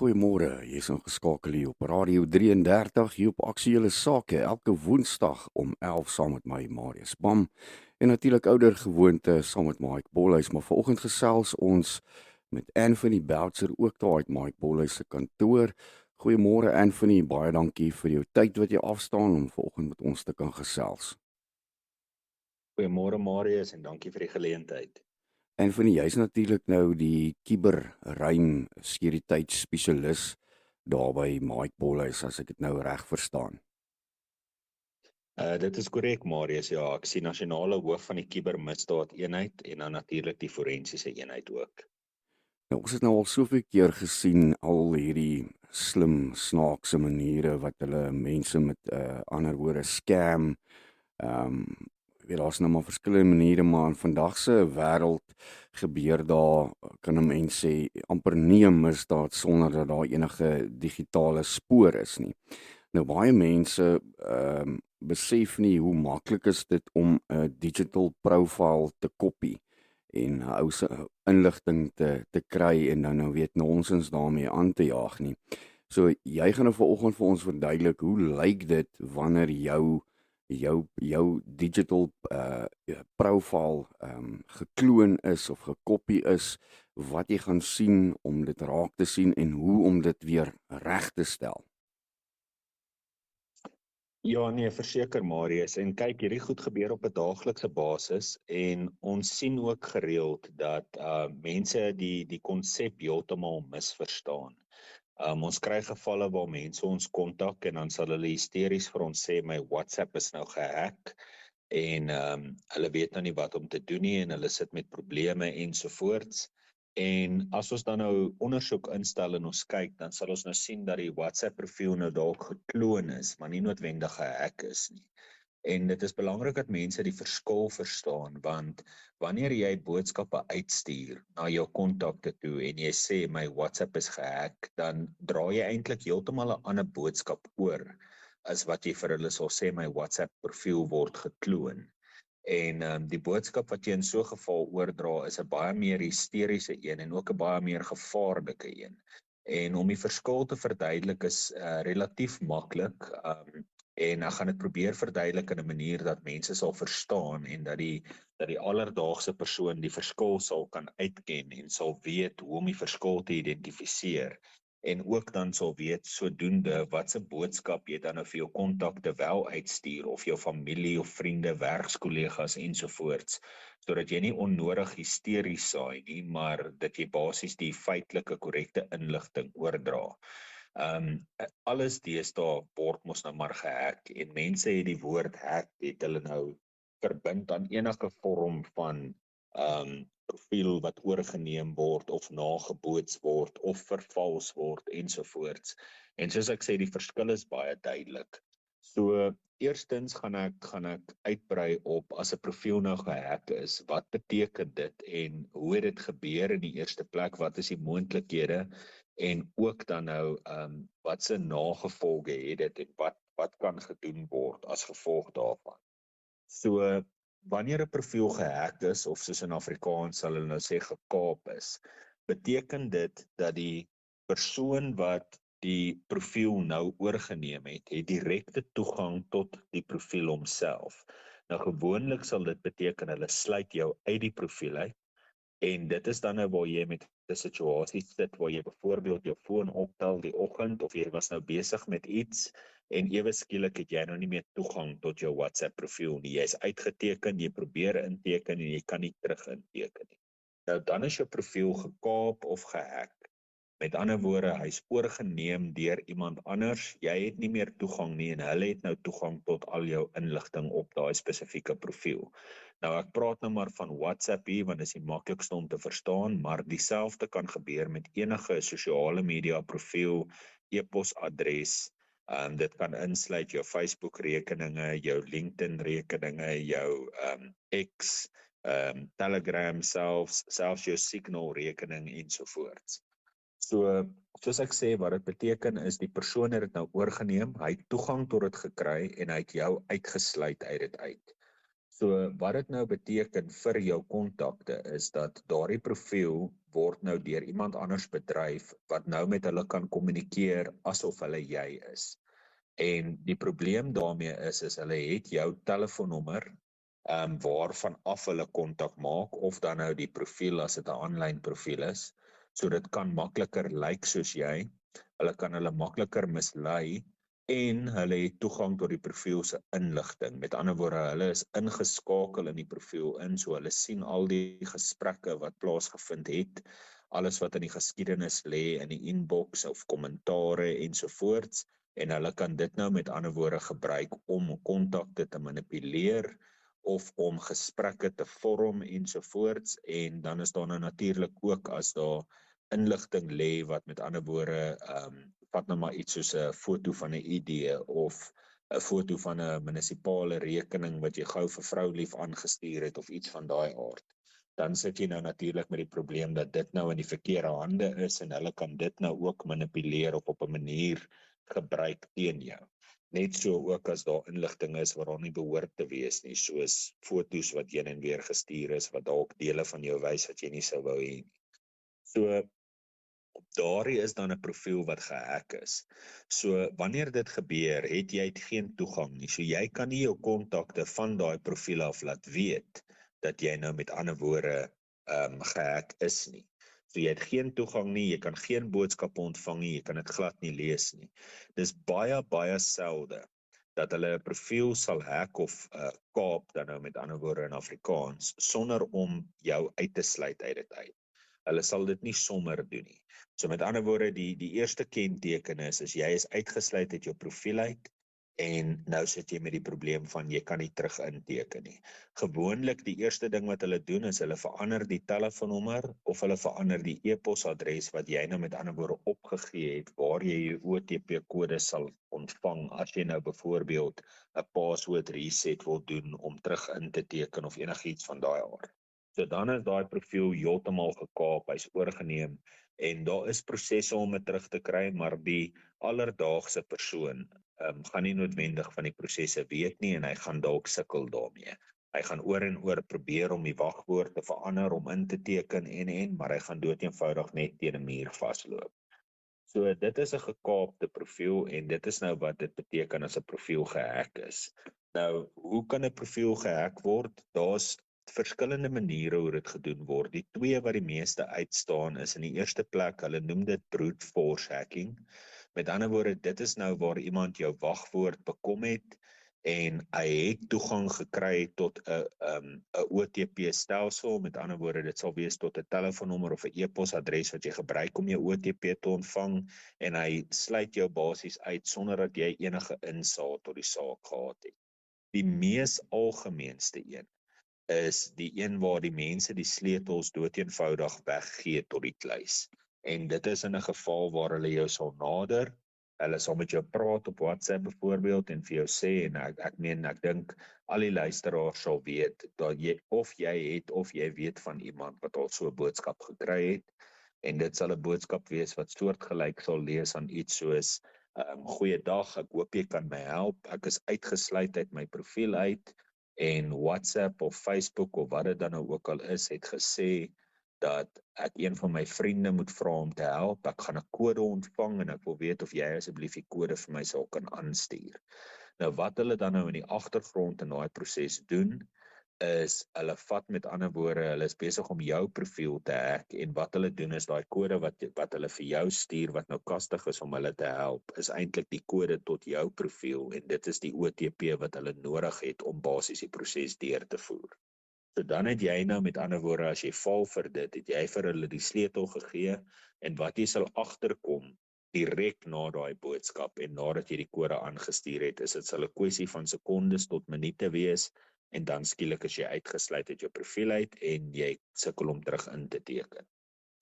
Goeiemôre, jy is ingeskakel hier op Radio 33 hier op Aktuele Sake elke Woensdag om 11 saam met my Marius Bam en natuurlik ouer gewoonte saam met Mike Bolhuis, maar vanoggend gesels ons met Anthony Boutser ook daar uit Mike Bolhuis se kantoor. Goeiemôre Anthony, baie dankie vir jou tyd wat jy afstaan om vanoggend met ons te kan gesels. Goeiemôre Marius en dankie vir die geleentheid. Anthony, jy's natuurlik nou die kuberruim sekuriteitsspesialis daar by Mike Bolhuis, as ek dit nou reg verstaan. Dit is korrek Marius, ja, ek sien nasionale hoof van die kubermisdaad eenheid en dan natuurlik die forensiese eenheid ook. Nou, ons het nou al soveel keer gesien al hierdie slim snaakse maniere wat hulle mense met ander woorde scam. Daar's nou maar verskillende maniere, maar in vandag se wêreld gebeur daar, kan 'n mens sê, amper nie 'n misdaad sonder dat daar enige digitale spoor is nie. Nou baie mense besef nie hoe maklik is dit om 'n digital profile te kopie en ou se inligting te kry en dan nou weet nonsens daarmee aan te jaag nie. So jy gaan nou vanoggend vir ons verduidelik hoe lyk dit wanneer jou digital profile gekloon is of gekopie is, wat jy gaan sien om dit raak te sien en hoe om dit weer reg te stel. Ja nee, verseker Marius, en kyk, hierdie goed gebeur op 'n daaglikse basis en ons sien ook gereeld dat mense die konsep heeltemal misverstaan. Ons kry gevalle waar mense ons kontak en dan sal hulle hysteries vir ons sê my WhatsApp is nou gehack en hulle weet nou nie wat om te doen nie en hulle sit met probleme ensovoorts. En as ons dan nou ondersoek instel en ons kyk, dan sal ons nou sien dat die WhatsApp profiel nou dalk gekloon is, maar nie noodwendig gehack is nie. En dit is belangrik dat mense die verskil verstaan, want wanneer jy boodskappe uitstuur na jou kontakte toe en jy sê my WhatsApp is gehack, dan dra jy eintlik heeltemal 'n ander boodskap oor as wat jy vir hulle sal sê my WhatsApp profiel word gekloon. En die boodskap wat jy in so 'n geval oordra is 'n baie meer hysteriese een en ook 'n baie meer gevaarlike een. En om die verskil te verduidelik is relatief maklik. En ek gaan dit probeer verduidelik in 'n manier dat mense sal verstaan en dat die alledaagse persoon die verskil sal kan uitken en sal weet hoe om die verskil te identifiseer. En ook dan sal weet sodoende watse boodskap jy dan nou vir jou kontakte wel uitstuur of jou familie of vriende, werkskollegas ensovoorts, sodat jy nie onnodig hysteries saai nie, maar dat jy basies die feitelike korrekte inligting oordra. Alles deesdae word mos nou maar gehack en mense het die woord hack het hulle nou verbind aan enige vorm van profiel wat oorgeneem word of nageboots word of vervals word ensovoorts. En soos ek sê, die verskil is baie duidelik. So eerstens gaan ek uitbrei op as 'n profiel nou gehack is, wat beteken dit en hoe het dit gebeur in die eerste plek, wat is die moontlikhede en ook dan nou wat se nagevolge het dit en wat kan gedoen word as gevolg daarvan. So wanneer 'n profiel gehack is, of soos in Afrikaans sal hulle nou sê gekaap is, beteken dit dat die persoon wat die profiel nou oorgeneem het direkte toegang tot die profiel homself. Nou gewoonlik sal dit beteken hulle sluit jou uit die profiel uit, en dit is dan nou waar jy met 'n situasie sit waar jy byvoorbeeld jou foon optel die oggend of jy was nou besig met iets en ewe skielik het jy nou nie meer toegang tot jou WhatsApp profiel nie. Jy is uitgeteken, jy probeer inteken en jy kan nie terug inteken nie. Nou dan is jou profiel gekaap of gehack. Met ander woorde, hy's oorgeneem deur iemand anders. Jy het nie meer toegang nie en hulle het nou toegang tot al jou inligting op daai spesifieke profiel. Nou ek praat nou maar van WhatsApp hier, want dit is die maklikste om te verstaan, maar dieselfde kan gebeur met enige sosiale media profiel, e-posadres. Dit kan insluit jou Facebook rekeninge, jou LinkedIn rekeninge, jou X, Telegram selfs jou Signal rekening ensovoorts. So, soos ek sê, wat dit beteken is die persoon het dit nou oorgeneem, hy het toegang tot dit gekry en hy het jou uitgesluit uit dit uit. So wat dit nou beteken vir jou kontakte is dat daardie profiel word nou deur iemand anders bedryf wat nou met hulle kan kommunikeer asof hulle jy is. En die probleem daarmee is hulle het jou telefoonnommer waarvan af hulle kontak maak of dan nou die profiel as dit 'n aanlyn profiel is. So dit kan makliker lyk soos jy. Hulle kan hulle makliker mislei en hulle het toegang tot die profiel se inligting. Met ander woorde, hulle is ingeskakel in die profiel in, so hulle sien al die gesprekke wat plaasgevind het, alles wat in die geskiedenis lê in die inbox of kommentare ensovoorts. En hulle kan dit nou met ander woorde gebruik om kontakte te manipuleer of om gesprekke te vorm ensovoorts. En dan is daar nou natuurlik ook as daar inligting lê wat met ander woorde vat nou maar iets soos 'n foto van 'n ID of 'n foto van 'n munisipale rekening wat jy gou vir vroulief aangestuur het of iets van daai aard. Dan sit jy nou natuurlik met die probleem dat dit nou in die verkeerde hande is en hulle kan dit nou ook manipuleer of op 'n manier gebruik teen jou. Net so ook as daar inligting is wat daar nie behoort te wees nie, soos foto's wat heen en weer gestuur is wat dalk dele van jou wys wat jy nie sou wou hê nie. So daardie is dan 'n profiel wat gehack is. So wanneer dit gebeur, het jy geen toegang nie. So jy kan nie jou kontakte van daai profiel af laat weet dat jy nou met ander woorde gehack is nie. So jy het geen toegang nie, jy kan geen boodskappe ontvang nie, jy kan dit glad nie lees nie. Dis baie selde dat hulle 'n profiel sal hack of kaap dan nou met ander woorde in Afrikaans sonder om jou uit te sluit uit dit uit. Hulle sal dit nie sommer doen nie. So met ander woorde, die eerste kenteken is jy is uitgesluit uit jou profiel uit en nou sit jy met die probleem van jy kan nie terug inteken nie. Gewoonlik die eerste ding wat hulle doen is hulle verander die telefoonnommer of hulle verander die e-posadres wat jy nou met ander woorde opgegee het waar jy jou OTP-kode sal ontvang as jy nou byvoorbeeld 'n password reset wil doen om terug in te teken of enigiets van daai aard. So dan is daai profiel heeltemal gekaap, hy's oorgeneem en daar is prosesse om dit terug te kry, maar die alledaagse persoon gaan nie noodwendig van die prosesse weet nie en hy gaan dalk sukkel daarmee. Hy gaan oor en oor probeer om die wagwoord te verander om in te teken maar hy gaan doeteenvoudig net teen 'n muur vasloop. So dit is 'n gekaapte profiel en dit is nou wat dit beteken as 'n profiel gehack is. Nou, hoe kan 'n profiel gehack word? Daar's verskillende maniere hoe dit gedoen word. Die twee wat die meeste uitstaan is in die eerste plek, hulle noem dit brute force hacking. Met ander woorde, dit is nou waar iemand jou wagwoord bekom het en hy het toegang gekry tot 'n OTP-stelsel. Met ander woorde, dit sal wees tot 'n telefoonnommer of 'n e-posadres wat jy gebruik om jou OTP te ontvang en hy sluit jou basies uit sonder dat jy enige insaag tot die saak gehad het. Die mees algemeenste een is die een waar die mense die sleutels doeteenvoudig weggee tot die kluis. En dit is in 'n geval waar hulle jou sal nader, hulle sal met jou praat op WhatsApp byvoorbeeld en vir jou sê, en ek dink al die luisteraars sal weet, dat jy weet van iemand wat al so 'n boodskap gekry het, en dit sal 'n boodskap wees wat soortgelyk sal lees aan iets soos, goeiedag, ek hoop jy kan my help, ek is uitgesluit uit my profiel uit, en WhatsApp of Facebook of wat dit dan nou ook al is, het gesê dat ek een van my vriende moet vra om te help, ek gaan 'n kode ontvang en ek wil weet of jy asseblief die kode vir my sal kan aanstuur. Nou wat hulle dan nou in die agtergrond in daai proses doen, is hulle vat met ander woorde, hulle is besig om jou profiel te hack en wat hulle doen is daai kode wat hulle vir jou stuur wat nou kastig is om hulle te help, is eintlik die kode tot jou profiel en dit is die OTP wat hulle nodig het om basies die proses deur te voer. So dan het jy nou met ander woorde, as jy val vir dit, het jy vir hulle die sleutel gegee en wat jy sal agterkom direk na daai boodskap en nadat jy die kode aangestuur het, is dit sal 'n kwessie van sekondes tot minute wees en dan skielik is jy uitgesluit uit jou profiel uit en jy sukkel om terug in te teken.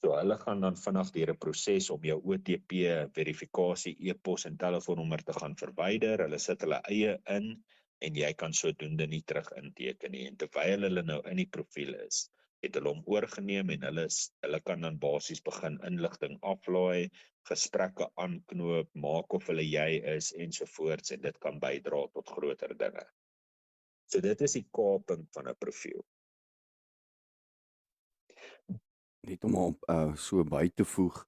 So hulle gaan dan vinnig deur 'n proses om jou OTP, verifikasie, e-pos en telefoonnommer te gaan verwyder. Hulle sit hulle eie in en jy kan sodoende nie terug inteken nie. En terwyl hulle nou in die profiel is, het hulle hom oorgeneem en hulle kan dan basies begin inligting aflaai, gesprekke aanknoop, maak of hulle jy is ensovoorts en dit kan bydra tot groter dinge. So dit is die kaping van 'n profiel. Net om op so by te voeg,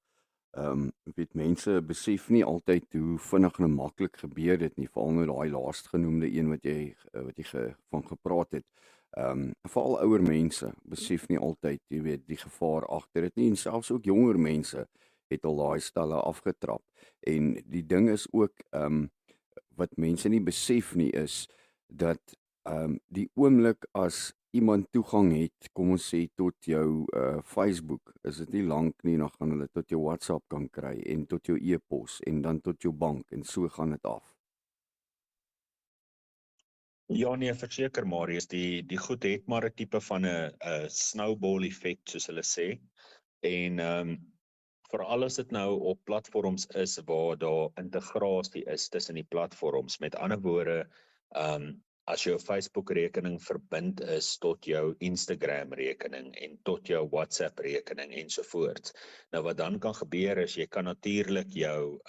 weet mense besef nie altyd hoe vinnig en maklik gebeur dit nie, veral nou daai laastgenoemde een wat jy van gepraat het. Veral ouer mense besef nie altyd, jy weet, die gevaar agter dit nie, en selfs ook jonger mense het al daai stalle afgetrap. En die ding is ook, wat mense nie besef nie, is dat die oomblik as iemand toegang het, kom ons sê tot jou Facebook, is dit nie lank nie, dan gaan hulle tot jou WhatsApp kan kry en tot jou e-pos en dan tot jou bank en so gaan dit af. Ja nee, verseker Marius, die goed het maar 'n tipe van 'n snowball effek soos hulle sê. En veral as dit nou op platforms is waar daar integrasie is tussen die platforms. Met ander woorde, as jou Facebook rekening verbind is tot jou Instagram rekening en tot jou WhatsApp rekening ensovoorts. Nou wat dan kan gebeur is jy kan natuurlik jou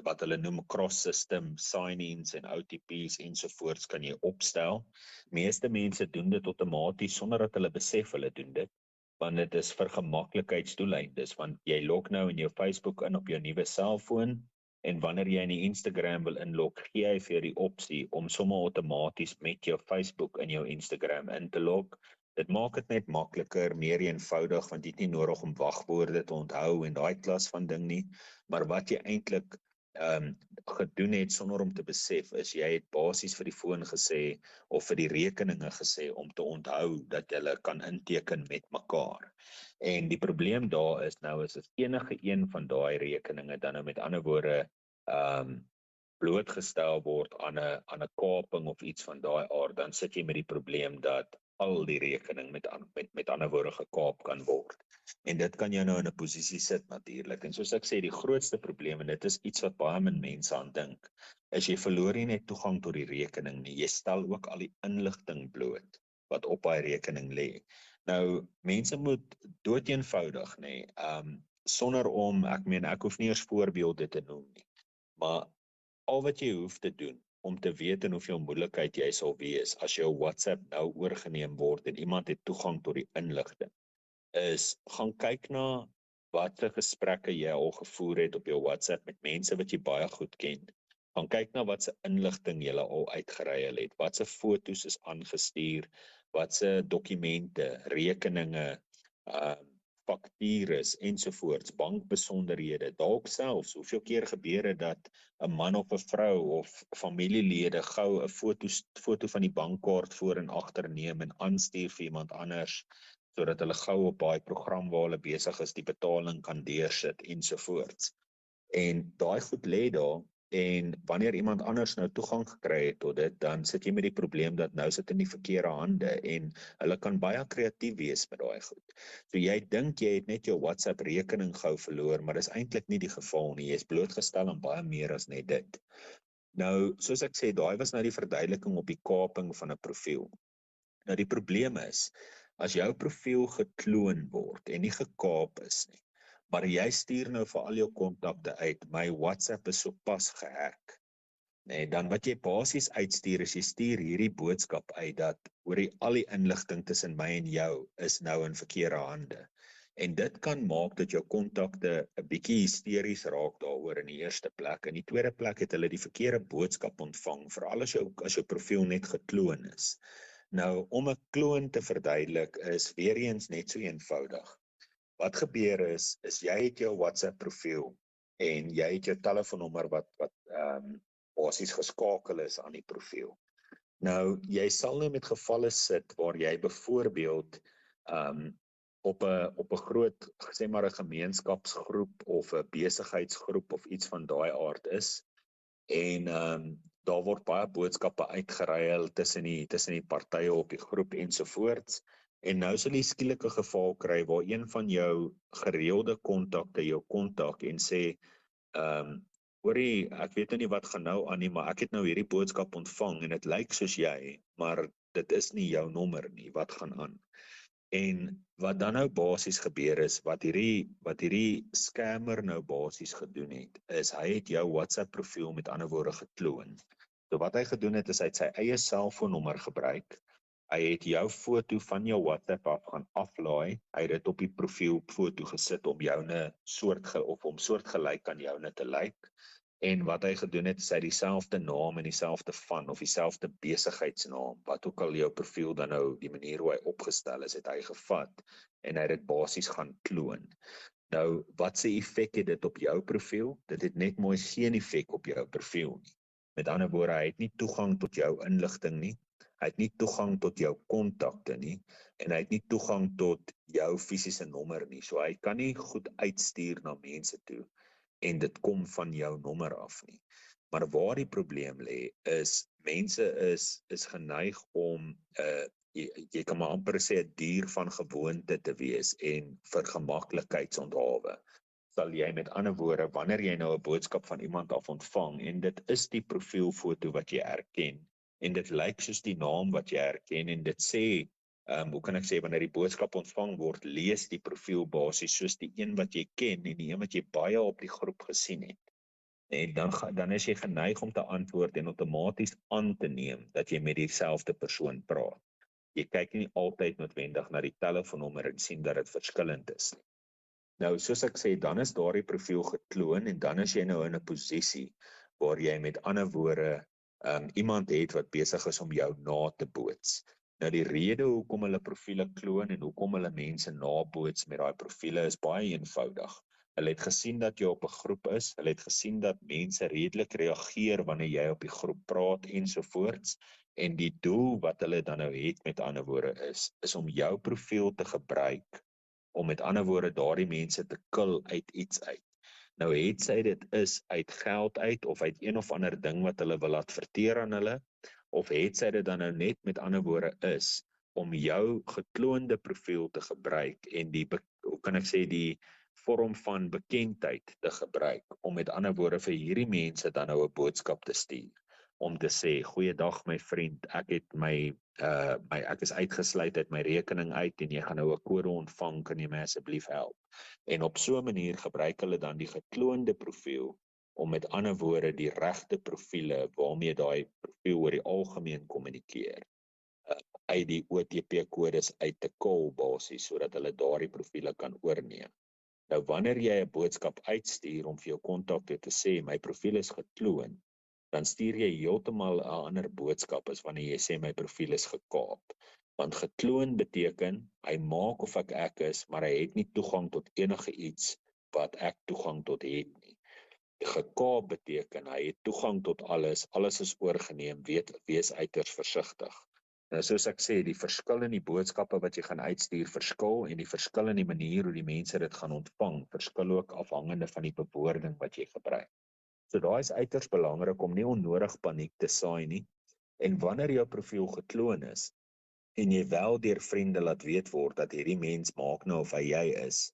wat hulle noem cross-system sign-ins en OTP's ensovoorts kan jy opstel. Meeste mense doen dit outomaties sonder dat hulle besef hulle doen dit, want dit is vir gemaklikheidsdoeleindes, want jy log nou in jou Facebook in op jou nuwe selfoon, en wanneer jy in die Instagram wil inlog, gee hy vir die opsie om sommer outomaties met jou Facebook in jou Instagram in te log. Dit maak dit net makliker, meer eenvoudig, want jy het nie nodig om wagwoorde te onthou en daai klas van ding nie, maar wat jy eintlik gedoen het sonder om te besef is jy het basies vir die foon gesê of vir die rekeninge gesê om te onthou dat hulle kan inteken met mekaar. En die probleem daar is nou is as enige een van daai rekeninge dan nou met ander woorde blootgestel word aan 'n kaping of iets van daai aard, dan sit jy met die probleem dat al die rekening met ander woorde gekaap kan word. En dit kan jou nou in 'n posisie sit natuurlik. En soos ek sê, die grootste probleem, en dit is iets wat baie min mense aan dink, is jy verloor nie net toegang tot die rekening nie, jy stel ook al die inligting bloot wat op daai rekening lê. Nou, mense moet doeteenvoudig nê, sonder om, ek hoef nie eers voorbeelde te noem nie, maar al wat jy hoef te doen om te weet in hoeveel moeilikheid jy sal wees as jou WhatsApp nou oorgeneem word en iemand het toegang tot die inligting, is gaan kyk na watter gesprekke jy al gevoer het op jou WhatsApp met mense wat jy baie goed ken. Gaan kyk na wat se inligting jy al uitgeruil het, wat se foto's is aangestuur, wat se dokumente, rekeninge, faktures ensovoorts, bankbesonderhede, dalk selfs hoeveel keer gebeur het dat 'n man of 'n vrou of familielede gou 'n foto van die bankkaart voor en agter neem en aanstuur vir iemand anders, sodat hulle gou op daai program waar hulle besig is die betaling kan deursit ensovoorts. En daai goed lê daar, en wanneer iemand anders nou toegang gekry het tot dit, dan sit jy met die probleem dat nou sit in die verkeerde hande en hulle kan baie kreatief wees met daai goed. So jy dink jy het net jou WhatsApp rekening gou verloor, maar dis eintlik nie die geval nie. Jy is blootgestel aan baie meer as net dit. Nou, soos ek sê, daai was nou die verduideliking op die kaping van 'n profiel. Nou die probleem is, as jou profiel gekloon word en nie gekaap is nie, maar jy stuur nou vir al jou kontakte uit, my WhatsApp is sopas gehack, nee, dan wat jy basies uitstuur is, jy stuur hierdie boodskap uit dat al die inligting tussen my en jou is nou in verkeerde hande. En dit kan maak dat jou kontakte 'n bietjie hysteries raak daaroor in die eerste plek. In die tweede plek het hulle die verkeerde boodskap ontvang, veral as jou profiel net gekloon is. Nou, om 'n kloon te verduidelik is weer eens net so eenvoudig. Wat gebeur is jy het jou WhatsApp profiel en jy het jou telefoonnommer wat basies geskakel is aan die profiel. Nou, jy sal nou met gevalle sit waar jy byvoorbeeld op 'n groot, sê maar 'n gemeenskapsgroep of 'n besigheidsgroep of iets van daai aard is, en daar word baie boodskappe uitgeruil tussen die partye op die groep ensovoorts. En nou sal jy skielik 'n geval kry waar een van jou gereelde kontakte jou kontak en sê, hoorie, ek weet nie wat gaan nou aan nie, maar ek het nou hierdie boodskap ontvang en dit lyk soos jy, maar dit is nie jou nommer nie, wat gaan aan? En wat dan nou basies gebeur is, wat hierdie scammer nou basies gedoen het, is hy het jou WhatsApp profiel met ander woorde gekloon. So wat hy gedoen het, is hy het sy eie selfoonnommer gebruik. Hy het jou foto van jou WhatsApp af gaan aflaai. Hy het dit op die profielfoto gesit om joune om soortgelyk aan joune te lyk. En wat hy gedoen het, is hy dieselfde naam en dieselfde van of dieselfde besigheidsnaam, wat ook al jou profiel dan nou, die manier hoe hy opgestel is, het hy gevat en hy het dit basies gaan kloon. Nou, wat se effek het dit op jou profiel? Dit het net mooi geen effek op jou profiel nie. Met ander woorde, hy het nie toegang tot jou inligting nie, hy het nie toegang tot jou kontakte nie, en hy het nie toegang tot jou fisiese nommer nie, so hy kan nie goed uitstuur na mense toe, en dit kom van jou nommer af nie. Maar waar die probleem lê, is, mense is geneig om, jy kan maar amper sê 'n dier van gewoonte te wees, en vir gemaklikheidsonthaalwe sal jy met ander woorde, wanneer jy nou 'n boodskap van iemand af ontvang, en dit is die profielfoto wat jy herken, en dit lyk soos die naam wat jy herken, en dit sê, hoe kan ek sê, wanneer die boodskap ontvang word, lees die profiel basies soos die een wat jy ken, en die een wat jy baie op die groep gesien het. En dan is jy geneig om te antwoord en outomaties aan te neem dat jy met dieselfde persoon praat. Jy kyk nie altyd noodwendig na die telefoonnommer en sien dat dit verskillend is nie. Nou, soos ek sê, dan is daardie profiel gekloon, en dan is jy nou in 'n posisie waar jy met ander woorde iemand het wat besig is om jou na te boots. Nou, die rede hoekom hulle profiele kloon en hoekom hulle mense naboots met daai profiele is baie eenvoudig. Hulle het gesien dat jy op 'n groep is, hulle het gesien dat mense redelik reageer wanneer jy op die groep praat ensovoorts, en die doel wat hulle dan nou het met ander woorde is om jou profiel te gebruik om met ander woorde daardie mense te kill uit iets uit. Nou het sy dit is uit geld uit, of uit een of ander ding wat hulle wil adverteer aan hulle, of het sy dit dan nou net met ander woorde is, om jou gekloonde profiel te gebruik, en hoe kan ek sê, die vorm van bekendheid te gebruik, om met ander woorde vir hierdie mense dan nou 'n boodskap te stuur, om te sê, goeiedag my vriend, ek is uitgesluit uit my rekening uit, en jy gaan nou 'n kode ontvang, kan jy my asseblief help? En op so 'n manier gebruik hulle dan die gekloonde profiel, om met ander woorde die regte profiele, waarmee daai profiel oor die algemeen kommunikeer, uit die OTP-kodes uit te call basis, sodat hulle daardie profiele kan oorneem. Nou, wanneer jy 'n boodskap uitstuur om vir jou kontakte te sê, my profiel is gekloon, dan stuur jy heeltemal 'n ander boodskap as wanneer jy sê my profiel is gekaap. Want gekloon beteken, hy maak of ek is, maar hy het nie toegang tot enige iets wat ek toegang tot het nie. Gekaap beteken, hy het toegang tot alles is oorgeneem, wees uiters versigtig. Nou, soos ek sê, die verskil in die boodskappe wat jy gaan uitstuur verskil, en die verskil in die manier hoe die mense dit gaan ontvang, verskil ook afhangende van die bewoording wat jy gebruik. So daai is uiters belangrik om nie onnodig paniek te saai nie, en wanneer jou profiel gekloon is, en jy wel deur vriende laat weet word dat hierdie mens maak nou of hy jy is,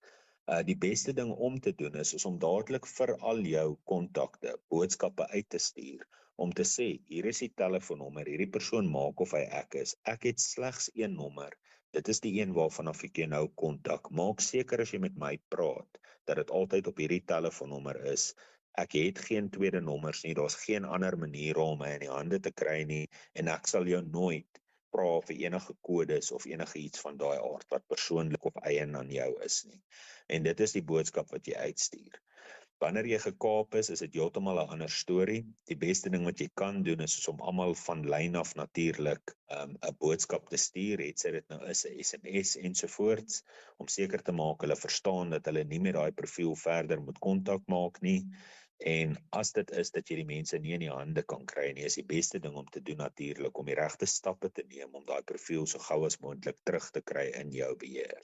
die beste ding om te doen is om dadelik vir al jou kontakte boodskappe uit te stuur, om te sê, hier is die telefoonnommer, hierdie persoon maak of hy ek is, ek het slegs een nommer, dit is die een waarvan af ek jou nou kontak, maak seker as jy met my praat, dat dit altyd op hierdie telefoonnommer is, ek het geen tweede nommers nie, daar's geen ander maniere om my in die hande te kry nie, en ek sal jou nooit vra vir enige kodes of enige iets van daai aard wat persoonlik of eien aan jou is nie. En dit is die boodskap wat jy uitstuur. Wanneer jy gekaap is dit heeltemal 'n ander storie. Die beste ding wat jy kan doen is om almal van lyn af natuurlik 'n boodskap te stuur, het sy dit nou is 'n SMS ensovoorts, om seker te maak hulle verstaan dat hulle nie met daai profiel verder moet kontak maak nie. En as dit is dat jy die mense nie in die hande kan kry nie, is die beste ding om te doen natuurlik om die regte stappe te neem om daai profiel so gou as moontlik terug te kry in jou beheer.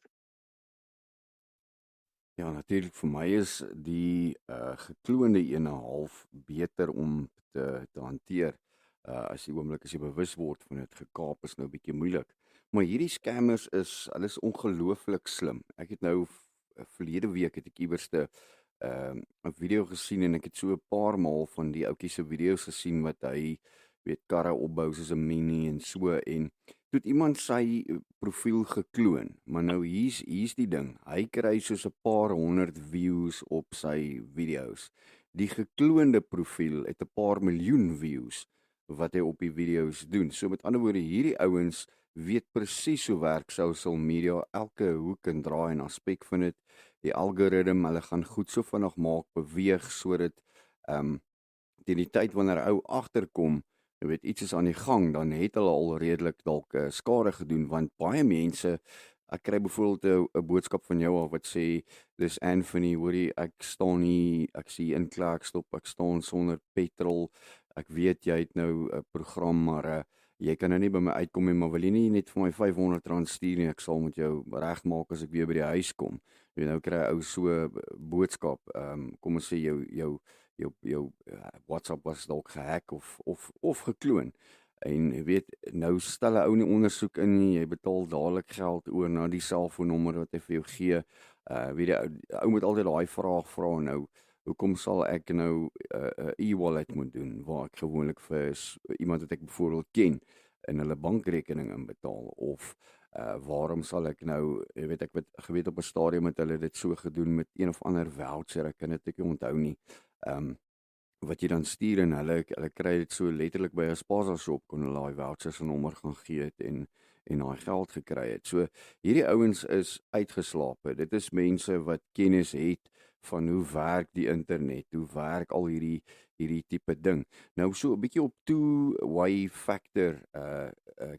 Ja, natuurlik vir my is die gekloonde ene half beter om te hanteer. As die oomblik as jy bewus word van dit gekaap is nou 'n bietjie moeilik. Maar hierdie scammers hulle is ongelooflik slim. Ek het nou verlede week het ek iewerste 'n video gesien, en ek het so 'n paar maal van die ouetjie se video's gesien wat hy karre opbou soos 'n Mini en so, en toe het iemand sy profiel gekloon. Maar nou hier's die ding. Hy kry soos 'n paar honderd views op sy video's. Die gekloonde profiel het 'n paar miljoen views. wat hy op die video's doen. So met ander woorde, hierdie ouens weet presies hoe werk social media, elke hoek en draai en aspek van dit. Die algoritme, hulle gaan goed so vinnig maak, beweeg sodat teen die tyd wanneer ou agterkom, jy weet iets is aan die gang, dan het hulle al redelik dalk skade gedoen, want baie mense, ek kry byvoorbeeld 'n boodskap van jou af wat sê dis Anthony, hoorie, ek staan nie, ek sien in Klerksdorp, ek staan sonder petrol. Ek weet jy het nou 'n program, maar jy kan nou nie by my uitkom nie, maar wil jy nie net vir my R500 stuur nie, ek sal met jou regmaak as ek weer by die huis kom. Jy weet, nou kry 'n ou so 'n boodskap, kom ons sê jou WhatsApp was dalk gehack of gekloon. En jy weet, nou stel 'n ou nie ondersoek in nie, jy betaal dadelik geld oor na die selfoonnommer wat hy vir jou gee. Weet jy, ou moet altyd daai vraag vra nou, hoekom sal ek nou 'n e-wallet moet doen waar ek gewoonlik vir iemand wat ek byvoorbeeld ken in hulle bankrekening inbetaal, of waarom sal ek nou, jy weet, ek het geweet op 'n stadium het hulle dit so gedoen met een of ander voucher, ek kan dit ek nie onthou nie. Wat jy dan stuur en hulle kry dit so letterlik by 'n spaza shop, kon hulle daai voucher se nommer gaan gee het en daai geld gekry het. So hierdie ouens is uitgeslape. Dit is mense wat kennis het van hoe werk die internet, hoe werk al hierdie tipe ding. Nou so 'n bietjie op two-way factor,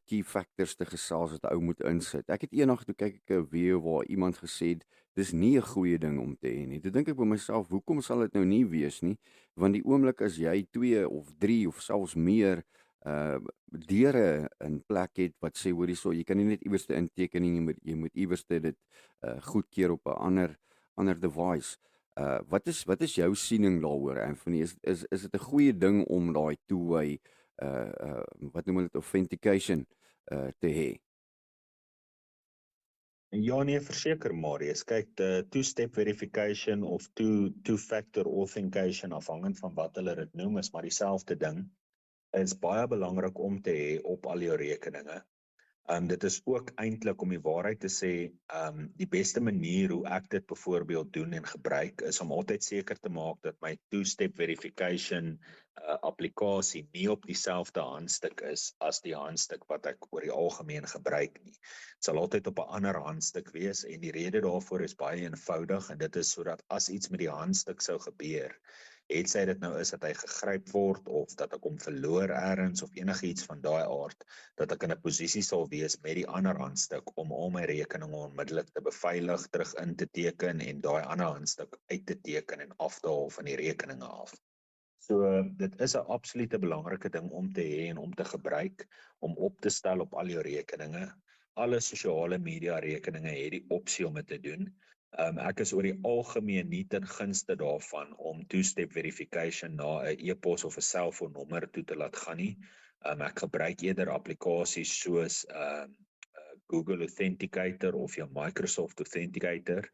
key factors te gesels wat 'n ou moet insit. Ek het eendag toe kyk ek 'n video waar iemand gesê het dis nie 'n goeie ding om te hê nie. Toe dink ek by myself, hoekom sal dit nou nie wees nie? Want die oomblik as jy 2 of 3 of selfs meer deure in plek het wat sê hoor hierso, jy kan nie net iewers inteken nie, jy moet iewers dit goedkeur op 'n ander device. Wat is jou siening daaroor, Anthony? Is dit 'n goeie ding om daai two-way wat noem hulle dit, authentication te hê? Ja nee, verseker Marius. Kyk, two-step verification of two-factor authentication, afhangend van wat hulle dit noem, is maar dieselfde ding. Is baie belangrik om te hê op al jou rekeninge. Dit is ook eintlik, om die waarheid te sê, die beste manier hoe ek dit byvoorbeeld doen en gebruik is om altyd seker te maak dat my two-step verification applikasie nie op dieselfde handstuk is as die handstuk wat ek oor die algemeen gebruik nie. Dit sal altyd op 'n ander handstuk wees en die rede daarvoor is baie eenvoudig, en dit is sodat as iets met die handstuk sou gebeur, het sy dit nou is dat hy gegryp word of dat ek hom verloor ergens of enigiets van daai aard, dat ek in 'n posisie sal wees met die ander handstuk om al my rekeninge onmiddellik te beveilig, terug in te teken en daai ander handstuk uit te teken en af te haal van die rekeninge af. So dit is 'n absolute belangrike ding om te hê en om te gebruik, om op te stel op al jou rekeninge. Alle sosiale media rekeninge het die opsie om dit te doen. Ek is oor die algemeen nie ten gunste daarvan om two-step verification na 'n e-pos of 'n selfoonnommer toe te laat gaan nie. Ek gebruik eerder applikasies soos Google Authenticator of jou Microsoft Authenticator.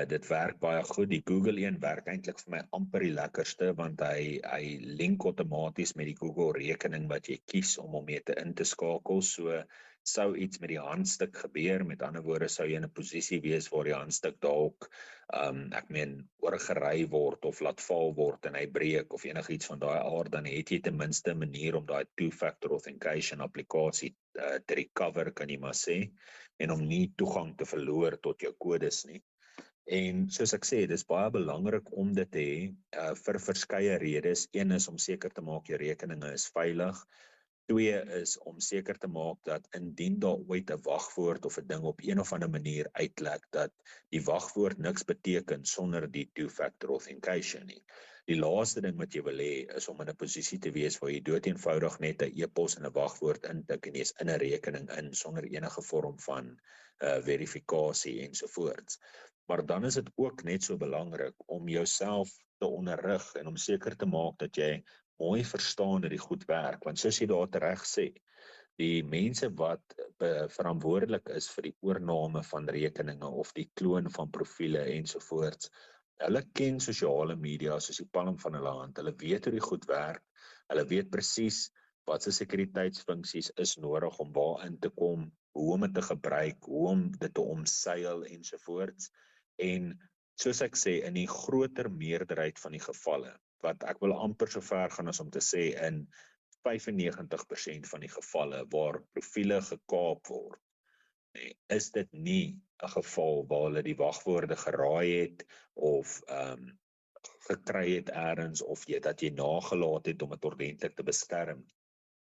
Dit werk baie goed. Die Google een werk eintlik vir my amper die lekkerste, want hy link outomaties met die Google rekening wat jy kies om hom mee in te skakel. So sou iets met die handstuk gebeur, met ander woorde sou jy in 'n posisie wees waar die handstuk dalk oorgery word of laat val word en hy breek of enigiets van daai aard, dan het jy ten minste 'n manier om daai two-factor authentication applikasie te recover, kan jy maar sê, en om nie toegang te verloor tot jou kodes nie. En soos ek sê, dis baie belangrik om dit te hê vir verskeie redes. Een is om seker te maak jou rekeninge is veilig. 2 is om seker te maak dat indien daar ooit 'n wagwoord of 'n ding op een of ander manier uitlek, dat die wagwoord niks beteken sonder die two-factor authentication nie. Die laaste ding wat jy wil hê is om in 'n posisie te wees waar jy doeteenvoudig net 'n e-pos en 'n wagwoord intik en jy's in 'n rekening in sonder enige vorm van verifikasie ensovoorts. Maar dan is dit ook net so belangrik om jouself te onderrig en om seker te maak dat jy mooi verstaan dat die goed werk, want soos jy daar reg sê, die mense wat verantwoordelik is vir die oorname van rekeninge of die kloon van profiele ensovoorts, hulle ken sosiale media soos die palm van hulle hand. Hulle weet hoe die goed werk. Hulle weet presies wat se sekuriteitsfunksies is nodig om daarin te kom, hoe om dit te gebruik, hoe om dit te omseil ensovoorts. En soos ek sê, in die groter meerderheid van die gevalle, wat ek wil amper so ver gaan as om te sê in 95% van die gevalle waar profiele gekaap word, is dit nie 'n geval waar hulle die wagwoorde geraai het of gekry het elders of dat jy nagelaat het om dit ordentlik te beskerm.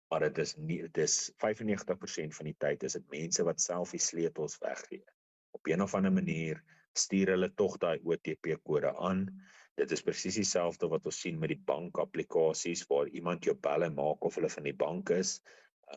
Maar dit is nie, dit is 95% van die tyd is dit mense wat self die sleutels weggee. Op een of ander manier stuur hulle tog daai OTP-kode aan. Dit is presies dieselfde wat ons sien met die bankapplikasies waar iemand jou belle maak of hulle van die bank is.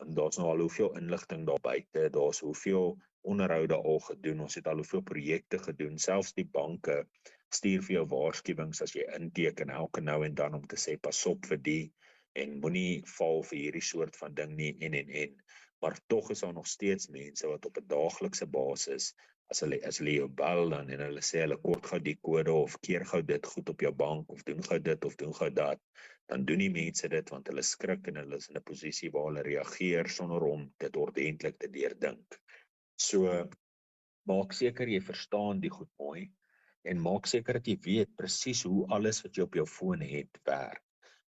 Daar's nou al hoeveel inligting daar buite, daar's hoeveel onderhoude al gedoen, ons het al hoeveel projekte gedoen, selfs die banke stuur vir jou waarskuwings as jy inteken elke nou en dan om te sê pas op vir die en moenie val vir hierdie soort van ding nie en. Maar tog is daar nog steeds mense wat op 'n daaglikse basis as hulle jou bel dan en hulle sê hulle kort gou die kode of keer gou dit goed op jou bank of doen gou dit of doen gou dat, dan doen die mense dit want hulle skrik en hulle is in 'n posisie waar hulle reageer sonder om dit ordentlik te deurdink. So maak seker jy verstaan die goed mooi en maak seker dat jy weet presies hoe alles wat jy op jou foon het werk.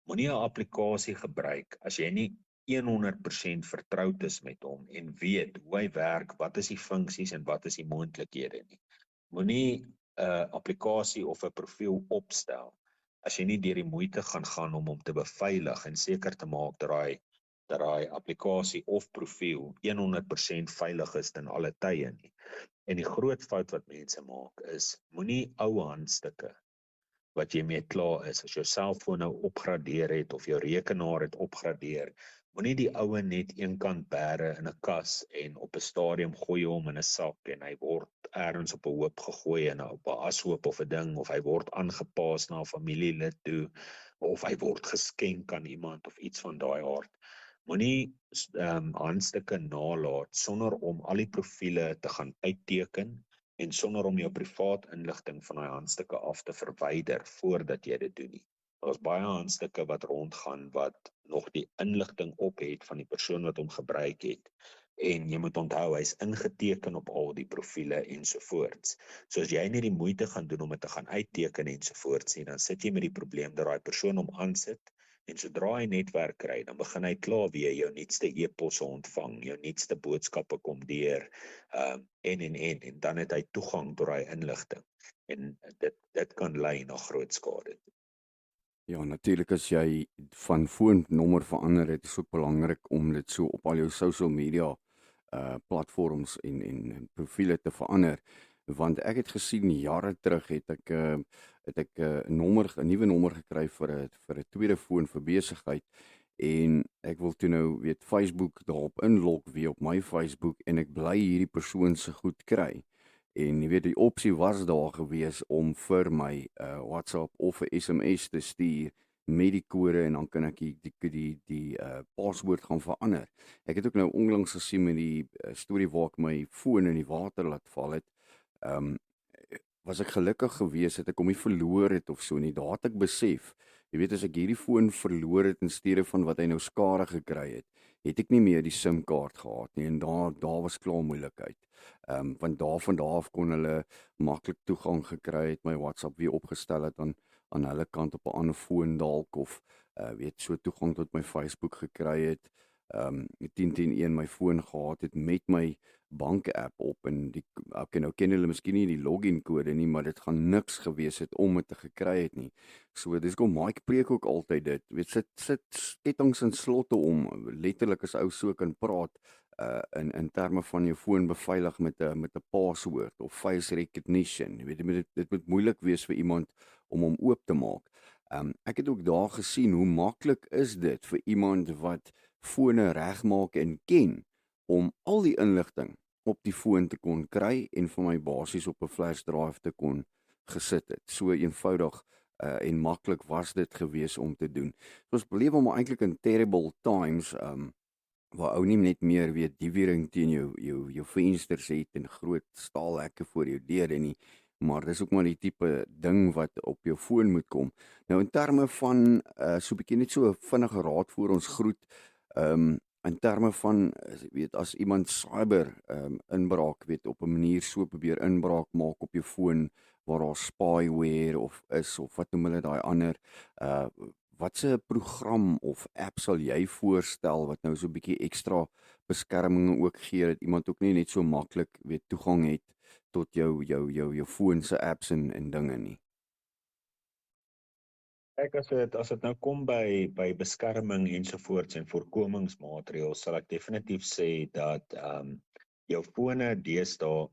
Moenie 'n applikasie gebruik as jy nie 100% vertroud is met hom en weet hoe hy werk, wat is die funksies en wat is die moontlikhede nie. Moenie 'n applikasie of 'n profiel opstel as jy nie deur die moeite gaan om hom te beveilig en seker te maak dat daai applikasie of profiel 100% veilig is ten alle tye nie. En die groot fout wat mense maak is, moenie ou handstukke wat jy mee klaar is, as jou selfoon nou opgradeer het of jou rekenaar het opgradeer, moenie die oue net eenkant bære in 'n kas en op 'n stadium gooi hom in 'n sak en hy word ergens op 'n hoop gegooi en op 'n ashoop of 'n ding of hy word aangepas na 'n familielid toe of hy word geskenk aan iemand of iets van daai aard. Moenie handstukke naalaat sonder om al die profiele te gaan uitteken en sonder om jou privaat inligting van daai handstukke af te verwyder voordat jy dit doen nie. Daar's baie handstukke wat rondgaan wat nog die inligting op het van die persoon wat hom gebruik het. En jy moet onthou, hy's ingeteken op al die profiele ensovoorts. So as jy nie die moeite gaan doen om dit te gaan uitteken ensovoorts nie, dan sit jy met die probleem dat daai persoon hom aansit en sodra hy netwerk kry, dan begin hy klaar weer jou nuutste e-posse ontvang, jou nuutste boodskappe kom deur, en dan het hy toegang tot daai inligting. En dit kan lei na groot skade. Ja, natuurlik as jy van foonnommer verander het, is ook belangrik om dit so op al jou social media platforms en profiele te verander. Want ek het gesien jare terug het ek 'n nuwe nommer gekry vir 'n tweede foon vir besigheid en ek wil toe nou Facebook daarop inlog weer op my Facebook en ek bly hierdie persoon se goed kry. En jy weet die opsie was daar gewees om vir my WhatsApp of 'n SMS te stuur met die kode en dan kan ek die paswoord gaan verander. Ek het ook nou onlangs gesien met die storie waar ek my foon in die water laat val het. Was ek gelukkig geweest het ek hom nie verloor het of so nie. Daar het ek besef, jy weet as ek hierdie foon verloor het in steede van wat hy nou skade gekry het ek nie meer die SIM-kaart gehad nie en daar was klaar moeilikheid. Want van daar af kon hulle maklik toegang gekry het, my WhatsApp weer opgestel het aan hulle kant op 'n ander foon dalk of so toegang tot my Facebook gekry het. 10-10-1 my foon gehad het met my bank-app op en nou ken hulle miskien nie die login kode nie, maar dit gaan niks gewees het om dit te gekry het nie. So dis kom Mike preek ook altyd dit. Weet sit kettinge en slotte om, letterlik as ou so kan praat in terme van jou foon beveilig met 'n paswoord of face recognition. Jy weet dit moet moeilik wees vir iemand om hom oop te maak. Ek het ook daar gesien hoe maklik is dit vir iemand wat fone regmaak en ken om al die inligting op die foon te kon kry en vir my basies op 'n flash drive te kon gesit het. So eenvoudig en maklik was dit gewees om te doen. So ons beleef hom eintlik in terrible times waar ou nie net meer weet diewering teen jou vensters het en groot staalhekke voor jou deure nie, maar dis ook maar die tipe ding wat op jou foon moet kom. Nou in terme van so 'n bietjie net so 'n vinnige raad voor ons groet, in terme van weet as iemand cyber inbraak op 'n manier so probeer inbraak maak op jou foon waar daar spyware of wat noem hulle daai ander watse program of app sal jy voorstel wat nou so 'n bietjie ekstra beskerming ook gee, dat iemand ook nie net so maklik toegang het tot jou foon se apps en dinge nie? Kyk, as dit nou kom by beskerming ensovoorts en voorkomingsmaatreëls, sal ek definitief sê dat jou fone deesdae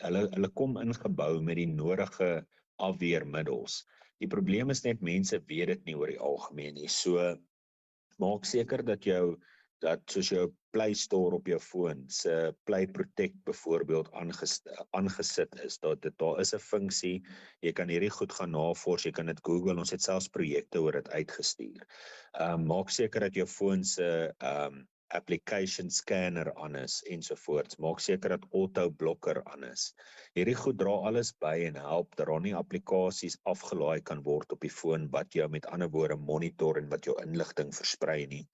hulle kom ingebou met die nodige afweermiddels. Die probleem is net mense weet dit nie oor die algemeen nie. So maak seker dat soos jou Play Store op jou foon se Play Protect byvoorbeeld aangesit is, daar is 'n funksie, jy kan hierdie goed gaan navors, jy kan dit Google, ons het selfs projekte oor dit uitgestuur. Maak seker dat jou foon se application scanner aan is ensovoorts. Maak seker dat auto blokker aan is. Hierdie goed dra alles by en help dat daar nie applikasies afgelaai kan word op die foon wat jou met ander woorde monitor en wat jou inligting versprei nie.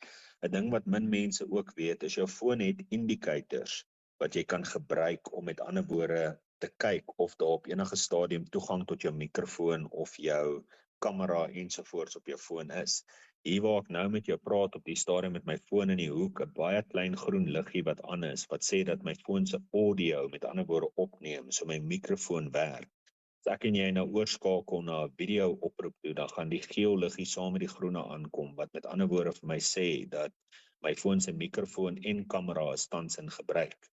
'n Ding wat min mense ook weet is jou foon het indicators wat jy kan gebruik om met ander woorde te kyk of daar op enige stadium toegang tot jou mikrofoon of jou kamera ensovoorts op jou foon is. Hier waar ek nou met jou praat op die stadium met my foon in die hoek, 'n baie klein groen liggie wat aan is, wat sê dat my foon se audio met ander woorde opneem, so my mikrofoon werk. As ek en jy nou oorskakel na 'n video oproep toe, dan gaan die geel liggie saam met die groene aankom, wat met ander woorde vir my sê dat my foon se mikrofoon en kamera is tans in gebruik.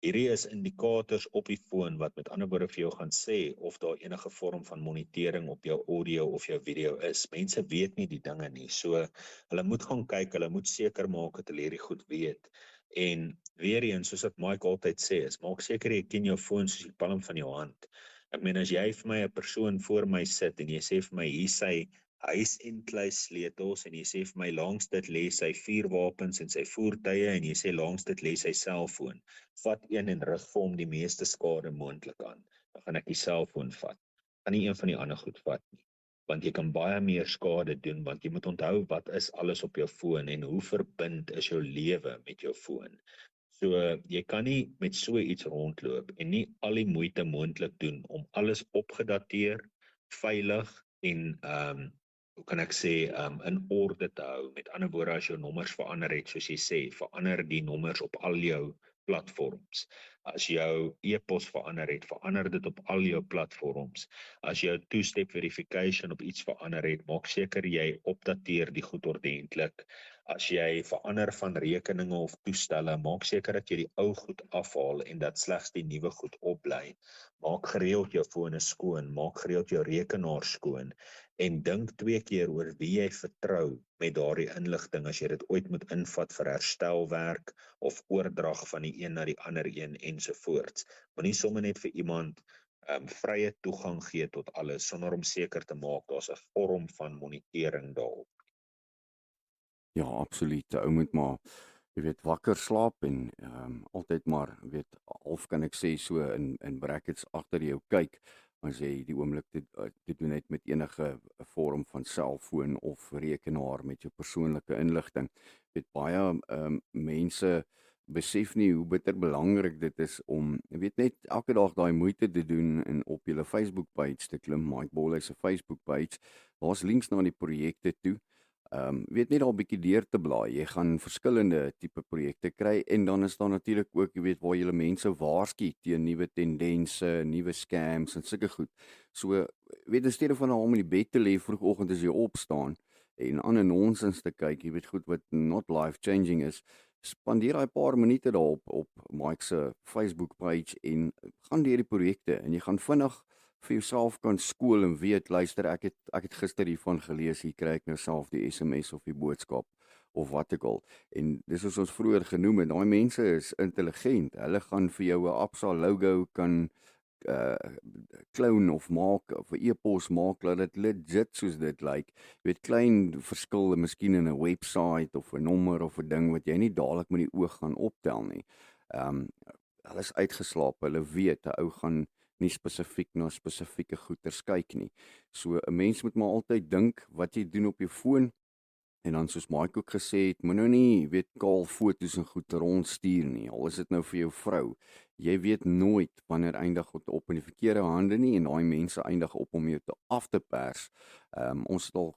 Hierdie is indikators op die foon wat met ander woorde vir jou gaan sê of daar enige vorm van monitering op jou audio of jou video is. Mense weet nie die dinge nie, so hulle moet gaan kyk, hulle moet seker maak dat hulle hierdie goed weet. En weer eens, soos wat Mike altyd sê, is maak seker jy ken jou foon soos die palm van jou hand. Ek meen, as jy vir my 'n persoon voor my sit en jy sê vir my hier sy huis en kluis sleutels en jy sê vir my langs dit lê sy vuurwapens en sy voertuie en jy sê langs dit lê sy selfoon, vat een en rig vir hom die meeste skade moontlik aan. Dan gaan ek die selfoon vat. Gaan nie een van die ander goed vat nie. Want jy kan baie meer skade doen, want jy moet onthou wat is alles op jou foon en hoe verbind is jou lewe met jou foon. So jy kan nie met so iets rondloop en nie al die moeite moontlik doen om alles opgedateer, veilig en hoe kan ek sê, in orde te hou. Met ander woorde, as jou nommers verander het, soos jy sê, verander die nommers op al jou platforms. As jou e-pos verander het, verander dit op al jou platforms. As jou two-step verification op iets verander het, maak seker jy opdateer die goed ordentlik. As jy verander van rekeninge of toestelle, maak seker dat jy die ou goed afhaal en dat slegs die nuwe goed opbly. Maak gereeld jou fone skoon, maak gereeld jou rekenaar skoon en dink 2 keer oor wie jy vertrou met daardie inligting as jy dit ooit moet invat vir herstelwerk of oordrag van die een na die ander een ensovoorts. Moenie sommer net vir iemand vrye toegang gee tot alles sonder om seker te maak daar's 'n vorm van monitering daarop. Ja, absoluut. Ou moet maar wakker slaap en altyd maar half kan ek sê so in brackets agter jou kyk as jy die oomblik te doen het met enige vorm van selfoon of rekenaar met jou persoonlike inligting. Baie mense besef nie hoe bitter belangrik dit is om net elke dag daai moeite te doen en op julle Facebook page te klim, Mike Bolle se Facebook page. Daar's links na die projekte toe. Net al 'n bietjie deur te blaai. Jy gaan verskillende tipe projekte kry en dan is daar natuurlik ook, waar jy mense waarsku teen nuwe tendense, nuwe scams en sulke goed. So, in steede van om in die bed te lê vroegoggend as jy opstaan en ander nonsens te kyk, goed wat not life changing is, spandeer daai paar minute daarop op Mike se Facebook page en gaan deur die projekte en jy gaan vinnig vir jouself kan skool en weet, luister, ek het gister hiervan gelees, hier kry ek nou self die SMS of die boodskap of wat ook al. En dis soos ons vroeër genoem het, daai mense is intelligent. Hulle gaan vir jou 'n Absa logo kan clone of maak of 'n e-pos maak dat dit legit soos dit lyk. Klein verskille miskien in 'n website of 'n nommer of 'n ding wat jy nie dadelik met die oog gaan optel nie. Hulle is uitgeslaap, hulle weet 'n ou gaan nie spesifiek na spesifieke goeders kyk nie. So 'n mens moet maar altyd dink wat jy doen op jou foon en dan soos Mike ook gesê het, moet nou nie kaal foto's en goed rondstuur nie. Al is dit nou vir jou vrou Jy weet nooit wanneer eindig dit op in die verkeerde hande nie en daai mense eindig op om jou af te pers. Ons het al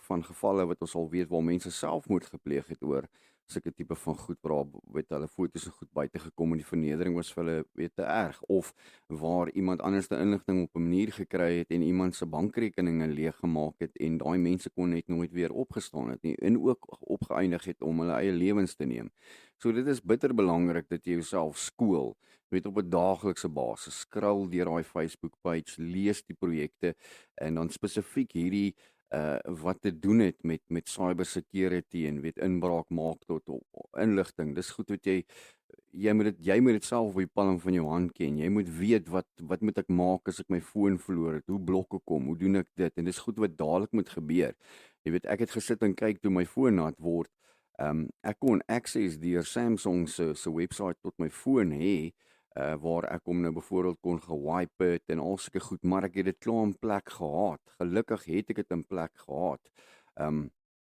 van gevalle wat ons al weet waar mense selfmoord gepleeg het oor sulke tipe van goed waar weet hulle foto's en goed buite gekom en die vernedering was vir hulle weet te erg, of waar iemand anders die inligting op 'n manier gekry het en iemand se bankrekeninge leeg gemaak het en daai mense kon net nooit weer opgestaan het nie en ook opgeëindig het om hulle eie lewens te neem. So dit is bitter belangrik dat jy jouself skool, weet op 'n daaglikse basis, scroll deur daai Facebook page, lees die projekte en dan spesifiek hierdie wat te doen het met cyber security en weet inbraak maak tot inligting. Dis goed wat jy moet dit self op die palm van jou hand ken. Jy moet weet wat moet ek maak as ek my foon verloor het? Hoe blok ek hom? Hoe doen ek dit? En dis goed wat dadelik moet gebeur. Jy weet ek het gesit en kyk toe my foon nat word. Ek kon access deur Samsung se webwerf tot my foon hê waar ek hom nou byvoorbeeld kon gewipe het en al sulke goed, maar ek het dit klaar in plek gehad. Gelukkig het ek dit in plek gehad.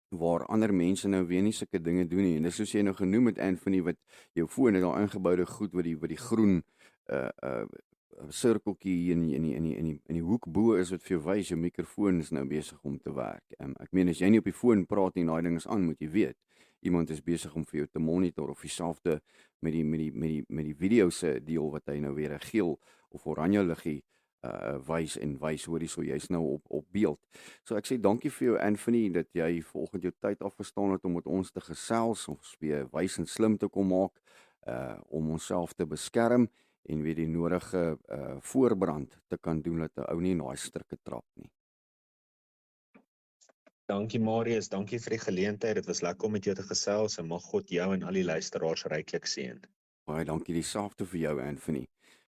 Waar ander mense nou weer nie sulke dinge doen nie. En dis soos jy nou genoem het Anthony wat jou foon het daai ingeboude goed wat die groen sirkeltjie in die hoek bo is wat vir jou wys jou mikrofoon is nou besig om te werk. Ek meen as jy nie op die foon praat nie en daai ding is aan, moet jy weet. Iemand is besig om vir jou te monitor of dieselfde met die video se deel wat hy nou weer 'n geel of oranje liggie wys hoor hierso jy's nou op beeld. So ek sê dankie vir jou Anthony dat jy vanoggend jou tyd afgestaan het om met ons te gesels, ons weer wys en slim te kom maak om onsself te beskerm en weer die nodige voorbrand te kan doen dat 'n ou nie in daai strikke trap nie. Dankie Marius, dankie vir die geleentheid. Dit was lekker om met jou te gesels en mag God jou en al die luisteraars ryklik seën. Baie dankie dieselfde vir jou Anthony.